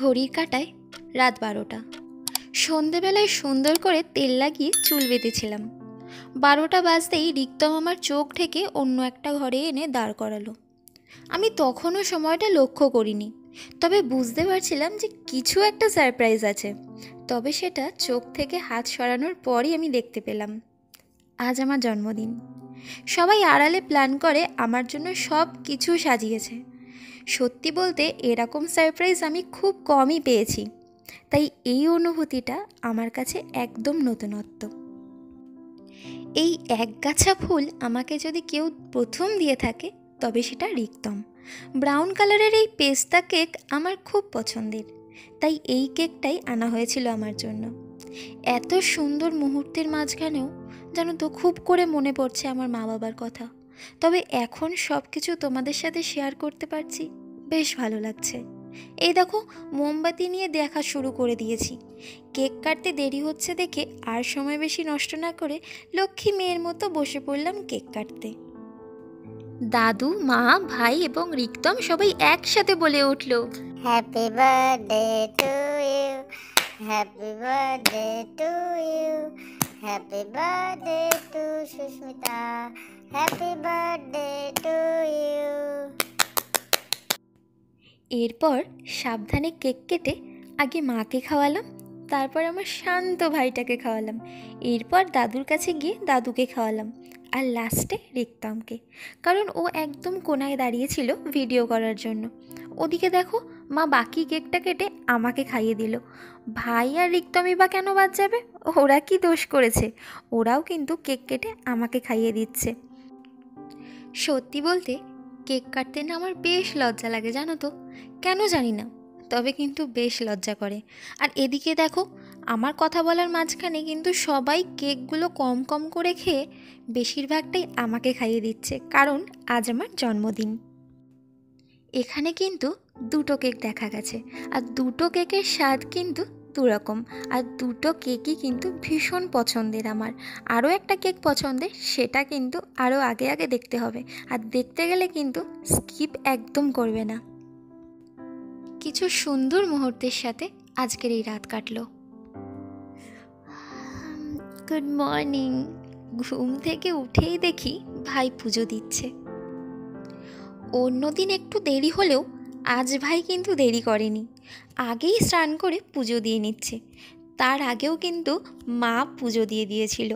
ঘড়ির কাঁটায় রাত 12টা। সন্ধেবেলায় সুন্দর করে তেল লাগিয়ে চুল বেঁধেছিলাম। 12টা বাজতেই রিক্তম আমার চোখ ঢেকে অন্য একটা ঘরে এনে দাঁড় করালো। আমি তখনও সময়টা লক্ষ্য করিনি, তবে বুঝতে পারছিলাম যে কিছু একটা সারপ্রাইজ আছে। তবে সেটা চোখ থেকে হাত সরানোর পরই আমি দেখতে পেলাম। আজ আমার জন্মদিন। সবাই আড়ালে প্ল্যান করে আমার জন্য সব কিছু সাজিয়েছে। সত্যি বলতে এরকম সারপ্রাইজ আমি খুব কমই পেয়েছি, তাই এই অনুভূতিটা আমার কাছে একদম নতুনত্ব। এই একগাছা ফুল আমাকে যদি কেউ প্রথম দিয়ে থাকে তবে সেটা রিক্তম। ব্রাউন কালারের এই পেস্তা কেক আমার খুব পছন্দের, তাই এই কেকটাই আনা হয়েছিল আমার জন্য। এত সুন্দর মুহূর্তের মাঝখানেও জানো তো খুব করে মনে পড়ছে আমার মা বাবার কথা। তবে এখন সব কিছু তোমাদের সাথে শেয়ার করতে পারছি, বেশ ভালো লাগছে। এই দেখো, মোমবাতি নিয়ে দেখা শুরু করে দিয়েছি। কেক কাটতে দেরি হচ্ছে দেখে আর সময় বেশি নষ্ট না করে লক্ষ্মী মেয়ের মতো বসে পড়লাম কেক কাটতে। দাদু, মা, ভাই এবং রিক্তম সবাই একসাথে বলে উঠল, happy birthday to you, happy birthday to you, happy birthday to Sushmita, happy birthday to you. এরপর সাবধানে কেক কেটে আগে মাকে খাওয়ালাম, তারপর আমার শান্ত ভাইটাকে খাওয়ালাম, এরপর দাদুর কাছে গিয়ে দাদুকে খাওয়ালাম, আর লাস্টে রিক্তমকে, কারণ ও একদম কোনায় দাঁড়িয়েছিল ভিডিও করার জন্য। ওদিকে দেখো, মা বাকি কেকটা কেটে আমাকে খাইয়ে দিল। ভাই আর রিক্তমই বা কেন বাদ যাবে? ওরা কি দোষ করেছে? ওরাও কিন্তু কেক কেটে আমাকে খাইয়ে দিচ্ছে। সত্যি বলতে কেক কাটতে না আমার বেশ লজ্জা লাগে, জানো তো, কেন জানি না, তবে কিন্তু বেশ লজ্জা করে। আর এদিকে দেখো, আমার কথা বলার মাঝখানে কিন্তু সবাই কেকগুলো কম কম করে খেয়ে বেশিরভাগটাই আমাকে খাইয়ে দিচ্ছে, কারণ আজ আমার জন্মদিন। এখানে কিন্তু দুটো কেক দেখা গেছে, আর দুটো কেকের স্বাদ কিন্তু দুরকম, আর দুটো কেকই কিন্তু ভীষণ পছন্দের আমার। আরও একটা কেক পছন্দের, সেটা কিন্তু আরও আগে আগে দেখতে হবে, আর দেখতে গেলে কিন্তু স্কিপ একদম করবে না। কিছু সুন্দর মুহূর্তের সাথে আজকের এই রাত কাটলো। Good morning. ঘুম থেকে উঠেই দেখি ভাই পুজো দিচ্ছে। অন্যদিন একটু দেরি হলেও আজ ভাই কিন্তু দেরি করেনি, আগেই স্নান করে পুজো দিয়ে নিচ্ছে। তার আগেও কিন্তু মা পুজো দিয়ে দিয়েছিল।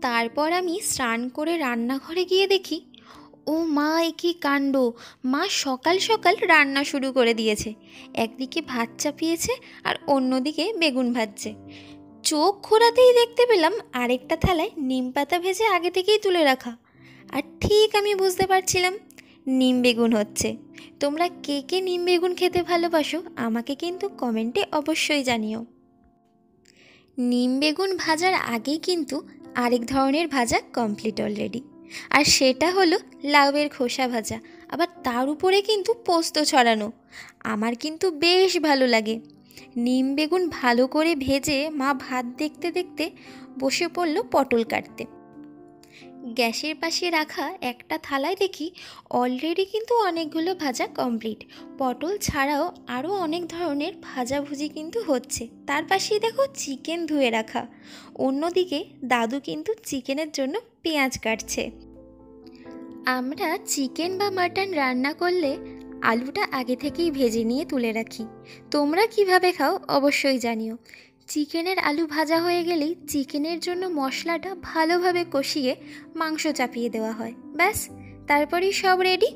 তারপর আমি স্নান করে রান্নাঘরে গিয়ে দেখি, ও মা, এ কী কাণ্ড! মা সকাল সকাল রান্না শুরু করে দিয়েছে। একদিকে ভাত চাপিয়েছে আর অন্যদিকে বেগুন ভাজছে। চোখ ঘোরাতেই দেখতে পেলাম আরেকটা থালায় নিম পাতা ভেজে আগে থেকেই তুলে রাখা। আর ঠিক আমি বুঝতে পারছিলাম নিম বেগুন হচ্ছে। তোমরা কে কে নিম বেগুন খেতে ভালোবাসো আমাকে কিন্তু কমেন্টে অবশ্যই জানিও। নিম বেগুন ভাজার আগেই কিন্তু আরেক ধরনের ভাজা কমপ্লিট অলরেডি, আর সেটা হলো লাউয়ের খোসা ভাজা, আবার তার উপরে কিন্তু পোস্ত ছড়ানো। আমার কিন্তু বেশ ভালো লাগে। নিম বেগুন ভালো করে ভেজে মা ভাত দেখতে দেখতে বসে পড়ল পটল কাটতে। গ্যাসের পাশে রাখা একটা থালায় দেখি অলরেডি কিন্তু অনেকগুলো ভাজা কমপ্লিট। পটল ছাড়াও আরও অনেক ধরনের ভাজাভুজি কিন্তু হচ্ছে। তার পাশেই দেখো চিকেন ধুয়ে রাখা। অন্যদিকে দাদু কিন্তু চিকেনের জন্য পেঁয়াজ কাটছে। আমরা চিকেন বা মাটন রান্না করলে আলুটা আগে থেকেই ভেজে নিয়ে তুলে রাখি। তোমরা কিভাবে খাও অবশ্যই জানিও। চিকেনের আলু ভাজা হয়ে গেলেই চিকেনের জন্য মশলাটা ভালোভাবে কষিয়ে মাংস চাপিয়ে দেওয়া হয়, ব্যাস, তারপরেই সব রেডি।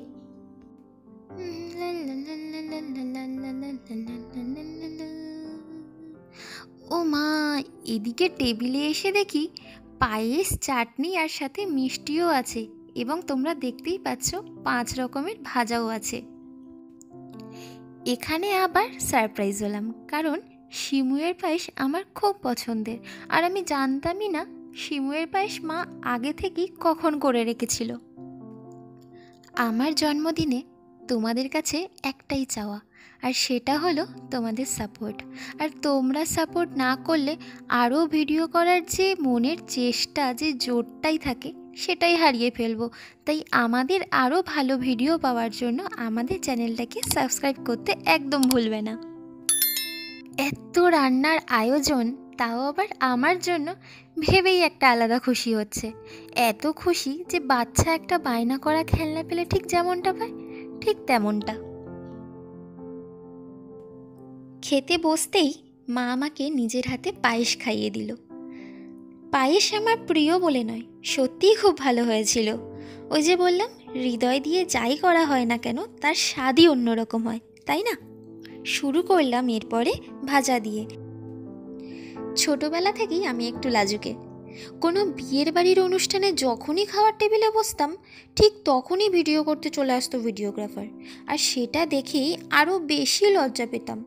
ও মা, এদিকে টেবিলে এসে দেখি পায়েস, চাটনি আর সাথে মিষ্টিও আছে, এবং তোমরা দেখতেই পাচ্ছ 5 রকমের ভাজাও আছে। এখানে আবার সারপ্রাইজ হলাম, কারণ সিমুয়ের পায়েস আমার খুব পছন্দের, আর আমি জানতামই না সিমুয়ের পায়েস মা আগে থেকেই কখন করে রেখেছিল। আমার জন্মদিনে তোমাদের কাছে একটাই চাওয়া, আর সেটা হলো তোমাদের সাপোর্ট। আর তোমরা সাপোর্ট না করলে আরও ভিডিও করার যে মনের চেষ্টা, যে জোরটাই থাকে, সেটাই হারিয়ে ফেলবো। তাই আমাদের আরও ভালো ভিডিও পাওয়ার জন্য আমাদের চ্যানেলটাকে সাবস্ক্রাইব করতে একদম ভুলবে না। এত রান্নার আয়োজন, তাও আবার আমার জন্য, ভেবেই একটা আলাদা খুশি হচ্ছে। এত খুশি যে বাচ্চা একটা বায়না করা খেলনা পেলে ঠিক যেমনটা পায়, ঠিক তেমনটা। খেতে বসতেই মা আমাকে নিজের হাতে পায়েস খাইয়ে দিল। পায়েস আমার প্রিয় বলে নয়, সত্যিই খুব ভালো হয়েছিল। ওই যে বললাম, হৃদয় দিয়ে যাই করা হয় না কেন তার স্বাদই অন্যরকম হয়, তাই না? শুরু করলাম এরপরে ভাজা দিয়ে। ছোটবেলা থেকেই আমি একটু লাজুকে। কোনো বিয়ের বাড়ির অনুষ্ঠানে যখনই খাওয়ার টেবিলে বসতাম, ঠিক তখনই ভিডিও করতে চলে আসতো ভিডিওগ্রাফার, আর সেটা দেখেই আরও বেশি লজ্জা পেতাম।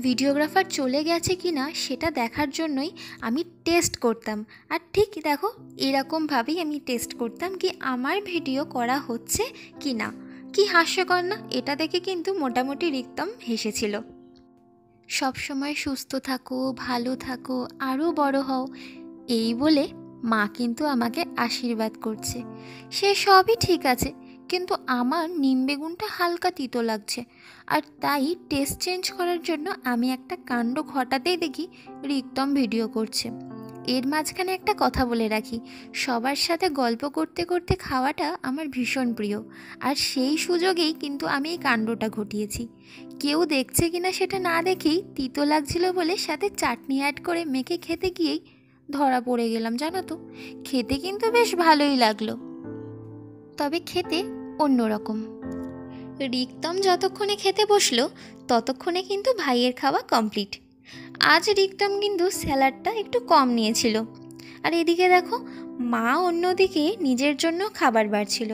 ভিডিওগ্রাফার চলে গেছে কি না সেটা দেখার জন্যই আমি টেস্ট করতাম। আর ঠিক দেখো, এরকমভাবেই আমি টেস্ট করতাম কি আমার ভিডিও করা হচ্ছে কি না। কি হাস্যকর না? এটা দেখে কিন্তু মোটামুটি রিক্তম হেসেছিল। সবসময় সুস্থ থাকো, ভালো থাকো, আরও বড় হও, এই বলে মা কিন্তু আমাকে আশীর্বাদ করছে। সে সবই ঠিক আছে, কিন্তু আমার নিম বেগুনটা হালকা তিতো লাগছে, আর তাই টেস্ট চেঞ্জ করার জন্য আমি একটা কাণ্ড ঘটাতেই দেখি রিক্তম ভিডিও করছে। এর মাঝখানে একটা কথা বলে রাখি, সবার সাথে গল্প করতে করতে খাওয়াটা আমার ভীষণ প্রিয়, আর সেই সুযোগেই কিন্তু আমি এই কাণ্ডটা ঘটিয়েছি। কেউ দেখছে কিনা সেটা না দেখেই তিতো লাগছিল বলে সাথে চাটনি অ্যাড করে মেখে খেতে গিয়েই ধরা পড়ে গেলাম, জানো তো। খেতে কিন্তু বেশ ভালোই লাগলো, তবে খেতে অন্যরকম। রিক্তম যতক্ষণে খেতে বসলো ততক্ষণে কিন্তু ভাইয়ের খাওয়া কমপ্লিট। আজ রিক্তম কিন্তু স্যালাডটা একটু কম নিয়েছিল, আর এদিকে দেখো মা অন্যদিকে নিজের জন্য খাবার বাড়ছিল,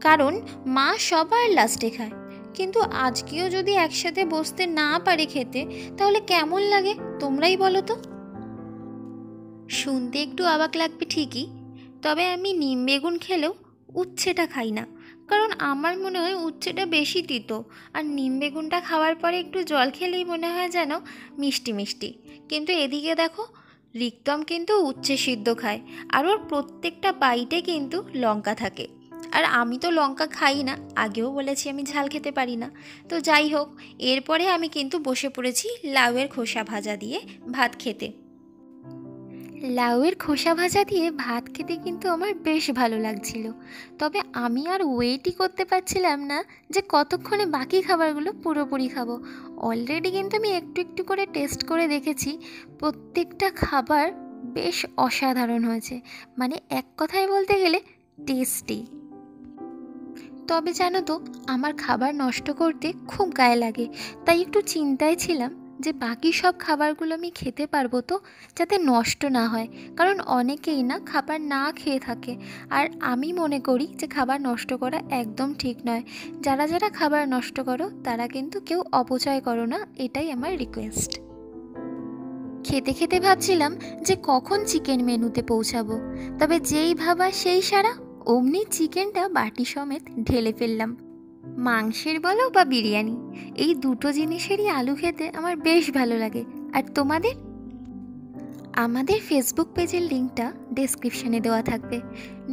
কারণ মা সবার লাস্টে খায়। কিন্তু আজকেও যদি একসাথে বসতে না পারে খেতে, তাহলে কেমন লাগে তোমরাই বলো তো। শুনতে একটু অবাক লাগবে ঠিকই, তবে আমি নিম বেগুন খেলেও উচ্ছেটা খাই না, কারণ আমার মনে হয় উচ্ছেটা বেশি তিতো, আর নিম বেগুনটা খাওয়ার পরে একটু জল খেলেই মনে হয় যেন মিষ্টি মিষ্টি। কিন্তু এদিকে দেখো, রিক্তম কিন্তু উচ্ছে সিদ্ধ খায়, আর ওর প্রত্যেকটা বাইটে কিন্তু লঙ্কা থাকে, আর আমি তো লঙ্কা খাই না, আগেও বলেছি আমি ঝাল খেতে পারি না। তো যাই হোক, এরপরে আমি কিন্তু বসে পড়েছি লাউয়ের খোসা ভাজা দিয়ে ভাত খেতে। লাউয়ের খোসা ভাজা দিয়ে ভাত খেতে কিন্তু আমার বেশ ভালো লাগছিল, তবে আমি আর ওয়েটই করতে পারছিলাম না যে কতক্ষণে বাকি খাবারগুলো পুরোপুরি খাবো। অলরেডি কিন্তু আমি একটু একটু করে টেস্ট করে দেখেছি, প্রত্যেকটা খাবার বেশ অসাধারণ হয়েছে, মানে এক কথায় বলতে গেলে টেস্টি। তবে জানো তো, আমার খাবার নষ্ট করতে খুব গায়ে লাগে, তাই একটু চিন্তায় ছিলাম যে বাকি সব খাবারগুলো আমি খেতে পারবো তো, যাতে নষ্ট না হয়। কারণ অনেকেই না খাবার না খেয়ে থাকে, আর আমি মনে করি যে খাবার নষ্ট করা একদম ঠিক নয়। যারা যারা খাবার নষ্ট করো তারা কিন্তু কেউ অপচয় করো না, এটাই আমার রিকোয়েস্ট। খেতে খেতে ভাবছিলাম যে কখন চিকেন মেনুতে পৌঁছাবো, তবে যেই ভাবা সেই সারা, অমনি চিকেনটা বাটি সমেত ঢেলে ফেললাম। মাংসের বলো বা বিরিয়ানি, এই দুটো জিনিসেরই আলু খেতে আমার বেশ ভালো লাগে। আর তোমাদের? আমাদের ফেসবুক পেজের লিঙ্কটা ডেসক্রিপশানে দেওয়া থাকবে।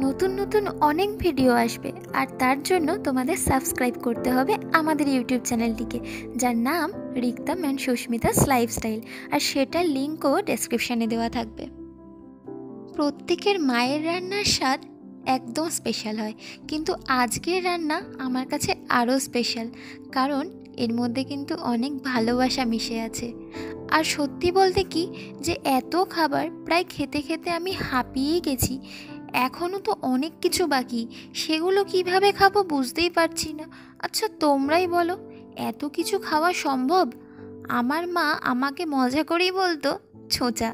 নতুন নতুন অনেক ভিডিও আসবে, আর তার জন্য তোমাদের সাবস্ক্রাইব করতে হবে আমাদের ইউটিউব চ্যানেলটিকে, যার নাম রিক্তম অ্যান্ড সুস্মিতাস লাইফস্টাইল, আর সেটার লিঙ্কও ডেসক্রিপশানে দেওয়া থাকবে। প্রত্যেকের মায়ের রান্নার স্বাদ একদম স্পেশাল হয়, কিন্তু আজকের রান্না আমার কাছে আরও স্পেশাল, কারণ এর মধ্যে কিন্তু অনেক ভালোবাসা মিশে আছে। আর সত্যি বলতে কি, যে এত খাবার প্রায় খেতে খেতে আমি হাঁপিয়েই গেছি, এখনও তো অনেক কিছু বাকি, সেগুলো কিভাবে খাবো বুঝতেই পারছি না। আচ্ছা তোমরাই বলো, এত কিছু খাওয়া সম্ভব? আমার মা আমাকে মজা করেই বলতো ছোঁচা।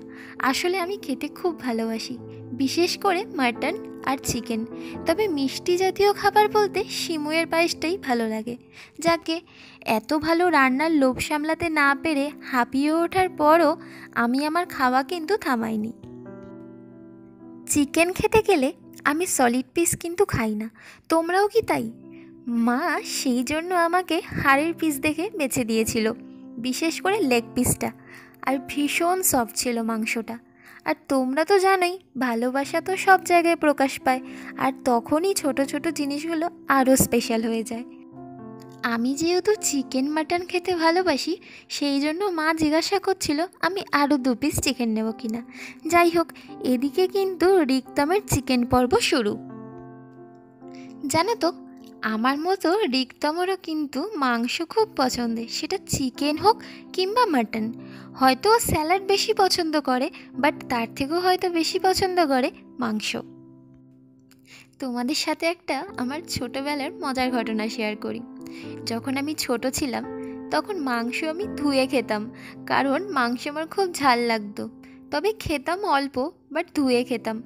আসলে আমি খেতে খুব ভালোবাসি, বিশেষ করে মাটন আর চিকেন, তবে মিষ্টি জাতীয় খাবার বলতে সিমুয়ের পায়েসটাই ভালো লাগে। যাকে এত ভালো রান্নার লোভ সামলাতে না পেরে হাঁপিয়ে ওঠার পরও আমি আমার খাওয়া কিন্তু থামাইনি। চিকেন খেতে গেলে আমি সলিড পিস কিন্তু খাই না, তোমরাও কি তাই? মা সেই জন্য আমাকে হাড়ের পিস দেখে বেছে দিয়েছিল, বিশেষ করে লেগ পিসটা, আর ভীষণ সফট ছিল মাংসটা। আর তোমরা তো জানোই, ভালোবাসা তো সব জায়গায় প্রকাশ পায়, আর তখনই ছোট ছোট জিনিসগুলো আরও স্পেশাল হয়ে যায়। আমি যেহেতু চিকেন মাটন খেতে ভালোবাসি, সেই জন্য মা জিজ্ঞাসা করছিল আমি আরও 2 পিস চিকেন নেব কিনা। যাই হোক, এদিকে কিন্তু রিক্তমের চিকেন পর্ব শুরু। জানো তো, আমার মতো রিক্তমেরও কিন্তু মাংস খুব পছন্দের, সেটা চিকেন হোক কিংবা মাটন। হয়তো স্যালাড বেশি পছন্দ করে, বাট তার থেকেও হয়তো বেশি পছন্দ করে মাংস। তোমাদের সাথে একটা আমার ছোটোবেলার মজার ঘটনা শেয়ার করি। যখন আমি ছোট ছিলাম তখন মাংস আমি ধুয়ে খেতাম, কারণ মাংস আমার খুব ঝাল লাগতো। তবে খেতাম অল্প, বাট ধুয়ে খেতাম।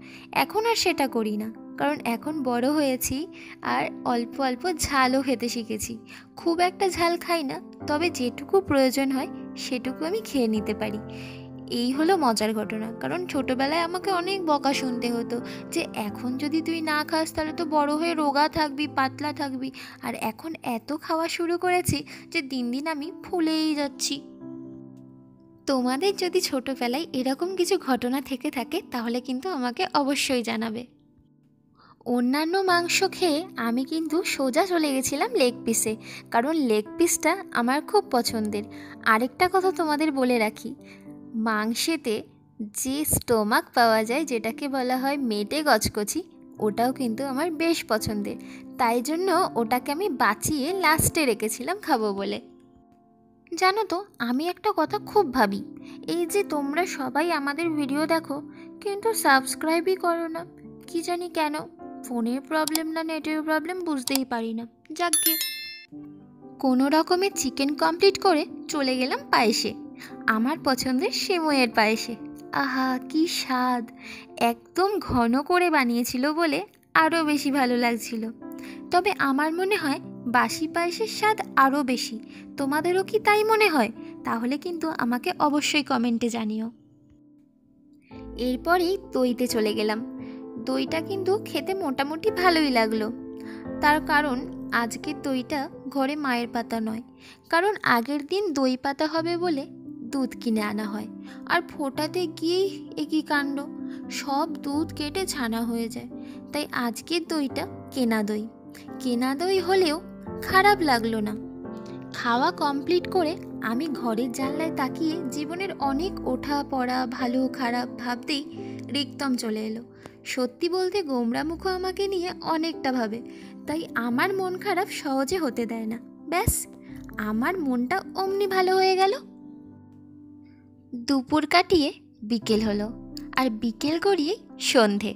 এখন আর সেটা করি না, কারণ এখন বড় হয়েছি আর অল্প অল্প ঝালও খেতে শিখেছি। খুব একটা ঝাল খাই না, তবে যেটুকু প্রয়োজন হয় সেটুকু আমি খেয়ে নিতে পারি। এই হলো মজার ঘটনা। কারণ ছোটোবেলায় আমাকে অনেক বকা শুনতে হতো যে এখন যদি তুই না খাস তাহলে তো বড় হয়ে রোগা থাকবি, পাতলা থাকবি। আর এখন এত খাওয়া শুরু করেছি যে দিন দিন আমি ফুলেই যাচ্ছি। তোমাদের যদি ছোটোবেলায় এরকম কিছু ঘটনা থেকে থাকে তাহলে কিন্তু আমাকে অবশ্যই জানাবে। অন্যান্য মাংস খেয়ে আমি কিন্তু সোজা চলে গেছিলাম লেগ পিসে, কারণ লেগ পিসটা আমার খুব পছন্দের। আরেকটা কথা তোমাদের বলে রাখি, মাংসেতে যে স্টোমাক পাওয়া যায়, যেটাকে বলা হয় মেটে গচকচি, ওটাও কিন্তু আমার বেশ পছন্দের। তাই জন্য ওটাকে আমি বাঁচিয়ে লাস্টে রেখেছিলাম খাবো বলে। জানো তো, আমি একটা কথা খুব ভাবি, এই যে তোমরা সবাই আমাদের ভিডিও দেখো কিন্তু সাবস্ক্রাইবই করো না, কি জানি কেন। ফোনের প্রবলেম না নেটের প্রবলেম বুঝতেই পারি না। যাকগে, কোনো রকমে চিকেন কমপ্লিট করে চলে গেলাম পায়েসে, আমার পছন্দের সেমইয়ের পায়েসে। আহা কি স্বাদ! একদম ঘন করে বানিয়েছিল বলে আরও বেশি ভালো লাগছিল। তবে আমার মনে হয় বাসি পায়েসের স্বাদ আরও বেশি। তোমাদেরও কি তাই মনে হয়? তাহলে কিন্তু আমাকে অবশ্যই কমেন্টে জানিও। এরপরেই দইতে চলে গেলাম। দইটা কিন্তু খেতে মোটামুটি ভালোই লাগলো। তার কারণ আজকের দইটা ঘরে মায়ের পাতা নয়, কারণ আগের দিন দই পাতা হবে বলে দুধ কিনে আনা হয়। আর ফোটাতে গিয়েই একই কাণ্ড, সব দুধ কেটে ছানা হয়ে যায়। তাই আজকের দইটা কেনা দই। কেনা দই হলেও খারাপ লাগলো না। খাওয়া কমপ্লিট করে আমি ঘরের জানলায় তাকিয়ে জীবনের অনেক ওঠা পড়া ভালো খারাপ ভাবতেই রিক্তম চলে এলো। সত্যি বলতে গোমরা মুখো আমাকে নিয়ে অনেকটা ভাবে, তাই আমার মন খারাপ সহজে হতে দেয় না। ব্যাস, আমার মনটা অমনি ভালো হয়ে গেল। দুপুর কাটিয়ে বিকেল হলো, আর বিকেল গড়িয়ে সন্ধে।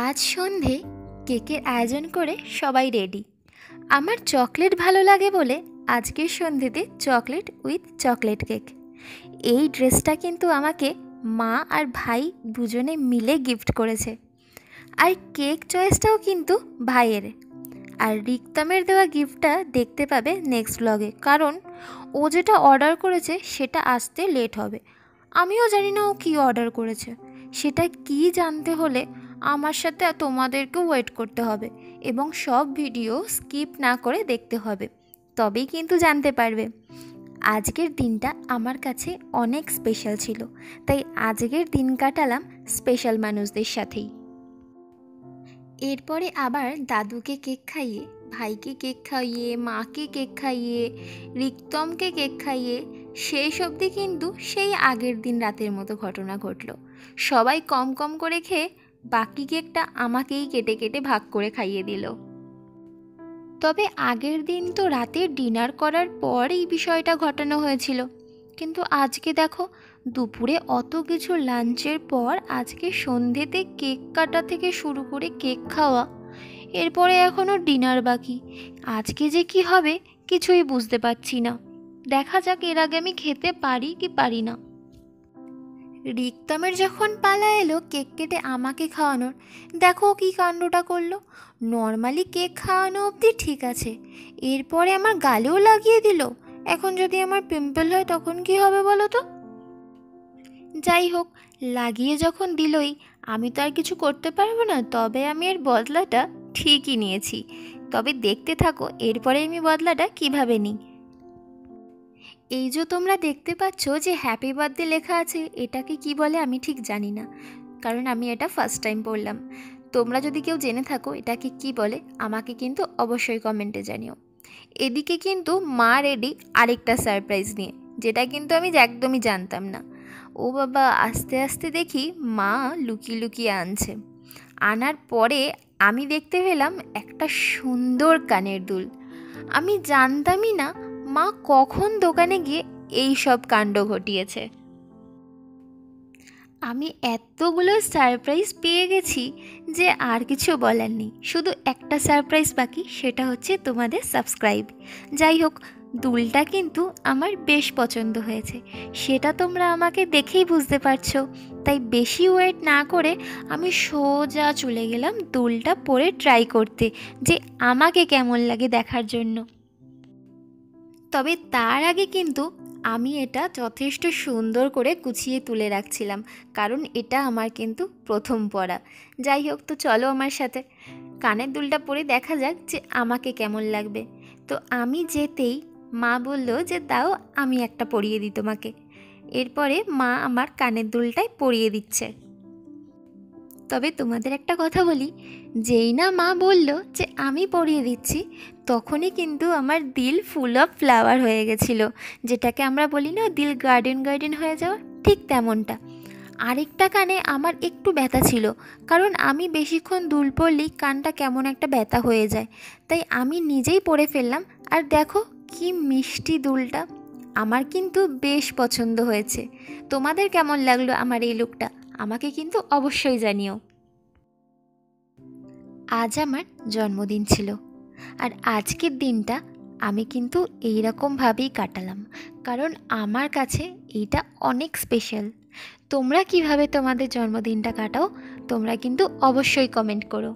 আজ সন্ধে কেকের আয়োজন করে সবাই রেডি। আমার চকলেট ভালো লাগে বলে আজকের সন্ধেতে চকলেট উইথ চকলেট কেক। এই ড্রেসটা কিন্তু আমাকে মা আর ভাই দুজনে মিলে গিফট করেছে। আর কেক চয়েসটাও কিন্তু ভাইয়ের। আর রিক্তমের দেওয়া গিফটটা দেখতে পাবে নেক্সট ব্লগে, কারণ ও যেটা অর্ডার করেছে সেটা আসতে লেট হবে। আমিও জানি না ও কী অর্ডার করেছে। সেটা কি জানতে হলে আমার সাথে তোমাদেরকেও ওয়েট করতে হবে এবং সব ভিডিও স্কিপ না করে দেখতে হবে, তবেই কিন্তু জানতে পারবে। আজকের দিনটা আমার কাছে অনেক স্পেশাল ছিল, তাই আজকের দিন কাটালাম স্পেশাল মানুষদের সাথেই। এরপরে আবার দাদুকে কেক খাইয়ে, ভাইকে কেক খাইয়ে, মাকে কেক খাইয়ে, রিক্তমকে কেক খাইয়ে শেষ অবধি কিন্তু সেই আগের দিন রাতের মতো ঘটনা ঘটল। সবাই কম কম করে খেয়ে বাকি কেকটা আমাকেই কেটে কেটে ভাগ করে খাইয়ে দিল। তবে আগের দিন তো রাতে ডিনার করার পর এই বিষয়টা ঘটানো হয়েছিল, কিন্তু আজকে দেখো দুপুরে অত কিছু লাঞ্চের পর আজকে সন্ধেতে কেক কাটা থেকে শুরু করে কেক খাওয়া, এরপরে এখনও ডিনার বাকি। আজকে যে কি হবে কিছুই বুঝতে পারছি না। দেখা যাক এর আগে আমি খেতে পারি কি পারি না। রিক্তমের যখন পালা এলো কেক কেটে আমাকে খাওয়ানোর, দেখো কি কাণ্ডটা করলো। নর্মালি কেক খাওয়ানো অবধি ঠিক আছে, এরপরে আমার গালেও লাগিয়ে দিল। এখন যদি আমার পিম্পল হয় তখন কি হবে বলো তো? যাই হোক, লাগিয়ে যখন দিলই আমি তো আর কিছু করতে পারবো না, তবে আমি এর বদলাটা ঠিকই নিয়েছি। তবে দেখতে থাকো এরপরে আমি বদলাটা কিভাবে নিই। এই যে তোমরা দেখতে পাচ্ছ যে হ্যাপি বার্থডে লেখা আছে, এটাকে কি বলে আমি ঠিক জানি না, কারণ আমি এটা ফার্স্ট টাইম পড়লাম। তোমরা যদি কেউ জেনে থাকো এটাকে কি বলে আমাকে কিন্তু অবশ্যই কমেন্টে জানিও। এদিকে কিন্তু মা রেডি আরেকটা সারপ্রাইজ নিয়ে, যেটা কিন্তু আমি একদমই জানতাম না। ও বাবা, আস্তে আস্তে দেখি মা লুকিয়ে লুকিয়ে আনছে। আনার পরে আমি দেখতে পেলাম একটা সুন্দর কানের দুল। আমি জানতামই না মা কখন দোকানে গিয়ে এই সব কাণ্ড ঘটিয়েছে। আমি এতগুলো সারপ্রাইজ পেয়ে গেছি যে আর কিছু বলার নেই। শুধু একটা সারপ্রাইজ বাকি, সেটা হচ্ছে তোমাদের সাবস্ক্রাইব। যাই হোক, দুলটা কিন্তু আমার বেশ পছন্দ হয়েছে, সেটা তোমরা আমাকে দেখেই বুঝতে পারছো। তাই বেশি ওয়েট না করে আমি সোজা চলে গেলাম দুলটা পরে ট্রাই করতে, যে আমাকে কেমন লাগে দেখার জন্য। তবে তার আগে কিন্তু আমি এটা যথেষ্ট সুন্দর করে গুছিয়ে তুলে রাখছিলাম, কারণ এটা আমার কিন্তু প্রথম পরা। যাই হোক, তো চলো আমার সাথে কানের দুলটা পরে দেখা যাক যে আমাকে কেমন লাগবে। তো আমি যেতেই মা বলল যে দাও আমি একটা পরিয়ে দিই তোমাকে। এরপরে মা আমার কানের দুলটাই পরিয়ে দিচ্ছে। তবে তোমাদের একটা কথা বলি, যেই না মা বলল যে আমি পরিয়ে দিচ্ছি, তখনই কিন্তু আমার দিল ফুল অফ ফ্লাওয়ার হয়ে গেছিলো, যেটাকে আমরা বলি না দিল গার্ডেন গার্ডেন হয়ে যাওয়া, ঠিক তেমনটা। আরেকটা কানে আমার একটু ব্যথা ছিল, কারণ আমি বেশিক্ষণ দুল পরলেই কানটা কেমন একটা ব্যথা হয়ে যায়, তাই আমি নিজেই পরে ফেললাম। আর দেখো কি মিষ্টি দুলটা, আমার কিন্তু বেশ পছন্দ হয়েছে। তোমাদের কেমন লাগলো আমার এই লুকটা আমাকে কিন্তু অবশ্যই জানিও। আজ আমার জন্মদিন ছিল, আর আজকের দিনটা আমি কিন্তু এইরকমভাবেই কাটালাম, কারণ আমার কাছে এইটা অনেক স্পেশাল। তোমরা কিভাবে তোমাদের জন্মদিনটা কাটাও তোমরা কিন্তু অবশ্যই কমেন্ট করো।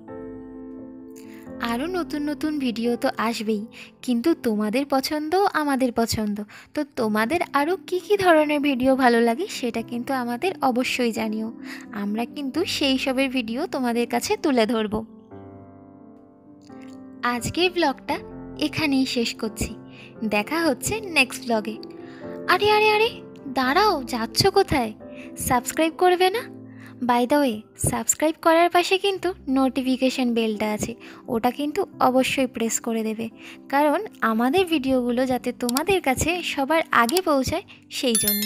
আরও নতুন নতুন ভিডিও তো আসবেই, কিন্তু তোমাদের পছন্দও আমাদের পছন্দ। তো তোমাদের আরও কী কী ধরনের ভিডিও ভালো লাগে সেটা কিন্তু আমাদের অবশ্যই জানিও। আমরা কিন্তু সেই সবের ভিডিও তোমাদের কাছে তুলে ধরব। আজকের ব্লগটা এখানেই শেষ করছি, দেখা হচ্ছে নেক্সট ব্লগে। আরে আরে আরে দাঁড়াও, যাচ্ছ কোথায়? সাবস্ক্রাইব করবে না? বাই দ্য ওয়ে, সাবস্ক্রাইব করার পাশে কিন্তু নোটিফিকেশন বেলটা আছে, ওটা কিন্তু অবশ্যই প্রেস করে দেবে, কারণ আমাদের ভিডিওগুলো যাতে তোমাদের কাছে সবার আগে পৌঁছায় সেই জন্য।